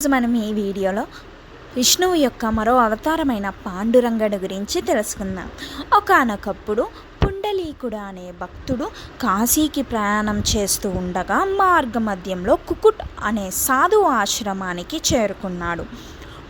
ఈరోజు మనం ఈ వీడియోలో విష్ణువు యొక్క మరో అవతారమైన పాండురంగడు గురించి తెలుసుకుందాం. ఒకానొకప్పుడు పుండలీకుడు అనే భక్తుడు కాశీకి ప్రయాణం చేస్తూ ఉండగా మార్గమధ్యంలో కుకుట్ అనే సాధువు ఆశ్రమానికి చేరుకున్నాడు.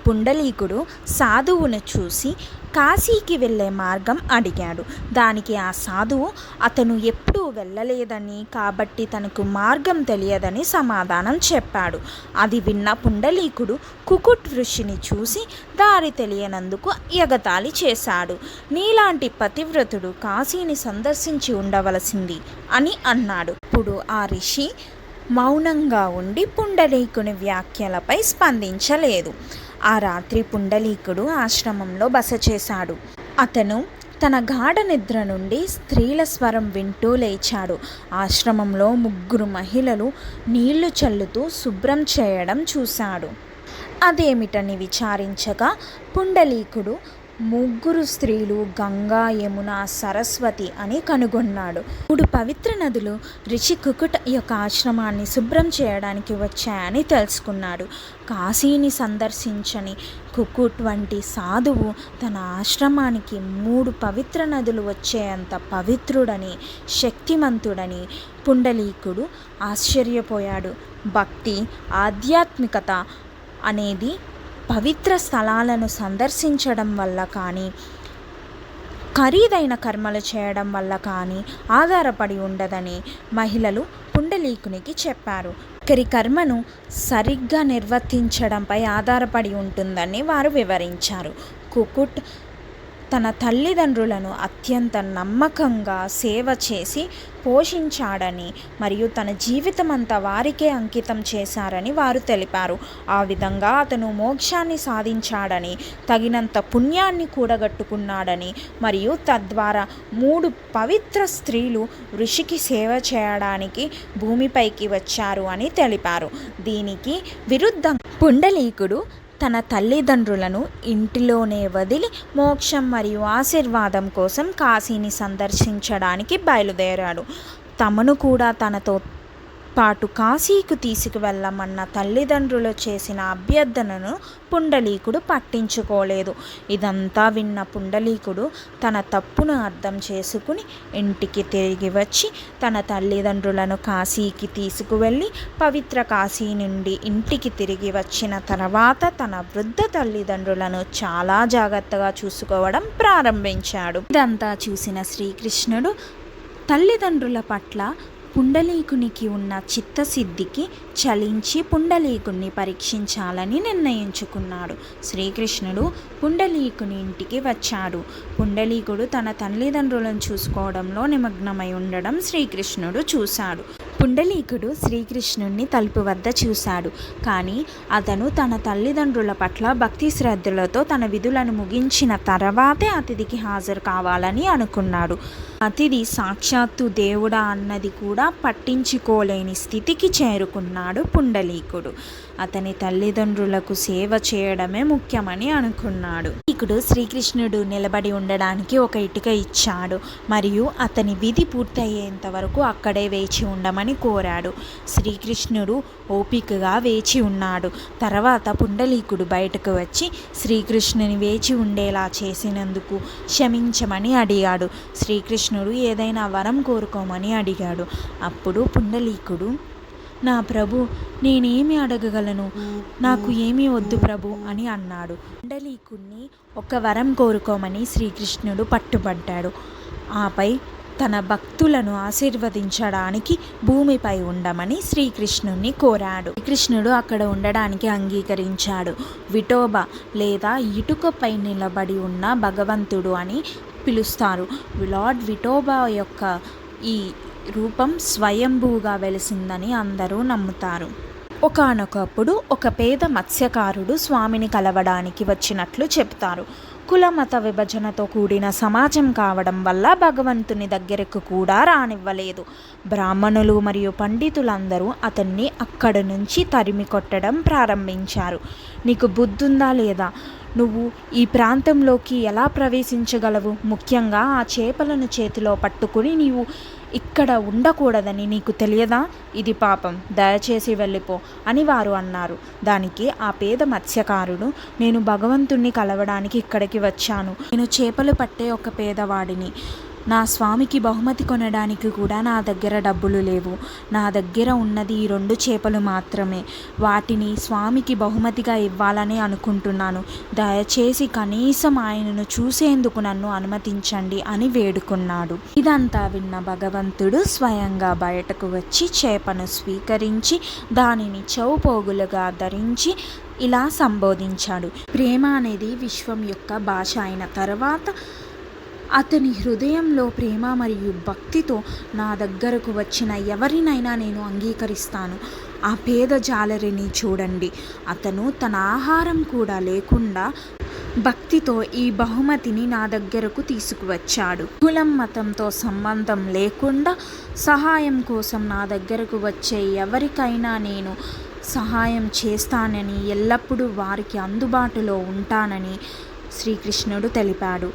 పుండలీకుడు సాధువును చూసి కాశీకి వెళ్ళే మార్గం అడిగాడు. దానికి ఆ సాధువు అతను ఎప్పుడూ వెళ్ళలేదని, కాబట్టి తనకు మార్గం తెలియదని సమాధానం చెప్పాడు. అది విన్న పుండలీకుడు కుకుట్ ఋషిని చూసి దారి తెలియనందుకు ఎగతాళి చేశాడు. నీలాంటి పతివ్రతుడు కాశీని సందర్శించి ఉండవలసింది అని అన్నాడు. ఇప్పుడు ఆ ఋషి మౌనంగా ఉండి పుండలీకుని వ్యాఖ్యలపై స్పందించలేదు. ఆ రాత్రి పుండలీకుడు ఆశ్రమంలో బస చేశాడు. అతను తన గాఢ నిద్ర నుండి స్త్రీల స్వరం వింటూ లేచాడు. ఆశ్రమంలో 3 మహిళలు నీళ్లు చల్లుతూ శుభ్రం చేయడం చూశాడు. అదేమిటని విచారించగా పుండలీకుడు 3 స్త్రీలు గంగా, యమున, సరస్వతి అని కనుగొన్నాడు. 3 పవిత్ర నదులు ఋషి కుకుట్ యొక్క ఆశ్రమాన్ని శుభ్రం చేయడానికి వచ్చాయని తెలుసుకున్నాడు. కాశీని సందర్శించని కుకుట్ వంటి సాధువు తన ఆశ్రమానికి 3 పవిత్ర నదులు వచ్చేంత పవిత్రుడని, శక్తిమంతుడని పుండలీకుడు ఆశ్చర్యపోయాడు. భక్తి, ఆధ్యాత్మికత అనేది పవిత్ర స్థలాలను సందర్శించడం వల్ల కానీ, ఖరీదైన కర్మలు చేయడం వల్ల కానీ ఆధారపడి ఉండదని మహిళలు పుండలీకునికి చెప్పారు. ఒకరి కర్మను సరిగ్గా నిర్వర్తించడంపై ఆధారపడి ఉంటుందని వారు వివరించారు. కుకుట్ తన తల్లిదండ్రులను అత్యంత నమ్మకంగా సేవ చేసి పోషించాడని, మరియు తన జీవితమంతా వారికే అంకితం చేశారని వారు తెలిపారు. ఆ విధంగా అతను మోక్షాన్ని సాధించాడని, తగినంత పుణ్యాన్ని కూడగట్టుకున్నాడని, మరియు తద్వారా 3 పవిత్ర స్త్రీలు ఋషికి సేవ చేయడానికి భూమిపైకి వచ్చారు అని తెలిపారు. దీనికి విరుద్ధంగా పుండలీకుడు తన తల్లిదండ్రులను ఇంటిలోనే వదిలి మోక్షం మరియు ఆశీర్వాదం కోసం కాశీని సందర్శించడానికి బయలుదేరాడు. తమను కూడా తనతో పాటు కాశీకు తీసుకువెళ్ళమన్న తల్లిదండ్రులు చేసిన అభ్యర్థనను పుండలీకుడు పట్టించుకోలేదు. ఇదంతా విన్న పుండలీకుడు తన తప్పును అర్థం చేసుకుని ఇంటికి తిరిగి వచ్చి తన తల్లిదండ్రులను కాశీకి తీసుకువెళ్ళి పవిత్ర కాశీ నుండి ఇంటికి తిరిగి వచ్చిన తర్వాత తన వృద్ధ తల్లిదండ్రులను చాలా జాగ్రత్తగా చూసుకోవడం ప్రారంభించాడు. ఇదంతా చూసిన శ్రీకృష్ణుడు తల్లిదండ్రుల పట్ల పుండలీకునికి ఉన్న చిత్తశుద్ధికి చలించి పుండలీకుని పరీక్షించాలని నిర్ణయించుకున్నాడు. శ్రీకృష్ణుడు పుండలీకుని ఇంటికి వచ్చాడు. పుండలీకుడు తన తల్లిదండ్రులను చూసుకోవడంలో నిమగ్నమై ఉండడం శ్రీకృష్ణుడు చూశాడు. పుండలీకుడు శ్రీకృష్ణుడిని తలుపు వద్ద చూశాడు. కానీ అతను తన తల్లిదండ్రుల పట్ల భక్తి శ్రద్ధలతో తన విధులను ముగించిన తర్వాతే అతిథికి హాజరు కావాలని అనుకున్నాడు. అతిథి సాక్షాత్తు దేవుడా అన్నది కూడా పట్టించుకోలేని స్థితికి చేరుకున్నాడు పుండలీకుడు. అతని తల్లిదండ్రులకు సేవ చేయడమే ముఖ్యమని అనుకున్నాడు. శ్రీకృష్ణుడు నిలబడి ఉండడానికి ఒక ఇటుక ఇచ్చాడు మరియు అతని విధి పూర్తయ్యేంత వరకు అక్కడే వేచి ఉండమని కోరాడు. శ్రీకృష్ణుడు ఓపికగా వేచి ఉన్నాడు. తర్వాత పుండలీకుడు బయటకు వచ్చి శ్రీకృష్ణుని వేచి ఉండేలా చేసినందుకు క్షమించమని అడిగాడు. శ్రీకృష్ణుడు ఏదైనా వరం కోరుకోమని అడిగాడు. అప్పుడు పుండలీకుడు, నా ప్రభు, నేనేమి అడగగలను? నాకు ఏమీ వద్దు ప్రభు అని అన్నాడు. పుండలీకుణ్ణి ఒక వరం కోరుకోమని శ్రీకృష్ణుడు పట్టుబట్టాడు. ఆపై తన భక్తులను ఆశీర్వదించడానికి భూమిపై ఉండమని శ్రీకృష్ణుని కోరాడు. శ్రీకృష్ణుడు అక్కడ ఉండడానికి అంగీకరించాడు. విఠోబా లేదా ఇటుకపై నిలబడి ఉన్న భగవంతుడు అని పిలుస్తారు. లార్డ్ విఠోబా యొక్క ఈ రూపం స్వయంభూగా వెలిసిందని అందరూ నమ్ముతారు. ఒకానొకప్పుడు ఒక పేద మత్స్యకారుడు స్వామిని కలవడానికి వచ్చినట్లు చెప్తారు. కుల మత విభజనతో కూడిన సమాజం కావడం వల్ల భగవంతుని దగ్గరకు కూడా రానివ్వలేదు. బ్రాహ్మణులు మరియు పండితులందరూ అతన్ని అక్కడి నుంచి తరిమి కొట్టడం ప్రారంభించారు. నీకు బుద్ధుందా లేదా? నువ్వు ఈ ప్రాంతంలోకి ఎలా ప్రవేశించగలవు? ముఖ్యంగా ఆ చేపలను చేతిలో పట్టుకుని నీవు ఇక్కడ ఉండకూడదని నీకు తెలియదా? ఇది పాపం, దయచేసి వెళ్ళిపో అని వారు అన్నారు. దానికి ఆ పేద మత్స్యకారుడు, నేను భగవంతుణ్ణి కలవడానికి ఇక్కడికి వచ్చాను. నేను చేపలు పట్టే ఒక పేదవాడిని. నా స్వామికి బహుమతి కొనడానికి కూడా నా దగ్గర డబ్బులు లేవు. నా దగ్గర ఉన్నది ఈ 2 చేపలు మాత్రమే. వాటిని స్వామికి బహుమతిగా ఇవ్వాలని అనుకుంటున్నాను. దయచేసి కనీసం ఆయనను చూసేందుకు నన్ను అనుమతించండి అని వేడుకున్నాడు. ఇదంతా విన్న భగవంతుడు స్వయంగా బయటకు వచ్చి చేపను స్వీకరించి దానిని చౌపోగులుగా ధరించి ఇలా సంబోధించాడు. ప్రేమ అనేది విశ్వం యొక్క భాష అయిన తర్వాత అతని హృదయంలో ప్రేమ మరియు భక్తితో నా దగ్గరకు వచ్చిన ఎవరినైనా నేను అంగీకరిస్తాను. ఆ పేద జాలరిని చూడండి. అతను తన ఆహారం కూడా లేకుండా భక్తితో ఈ బహుమతిని నా దగ్గరకు తీసుకువచ్చాడు. కులం మతంతో సంబంధం లేకుండా సహాయం కోసం నా దగ్గరకు వచ్చే ఎవరికైనా నేను సహాయం చేస్తానని, ఎల్లప్పుడూ వారికి అందుబాటులో ఉంటానని శ్రీకృష్ణుడు తెలిపాడు.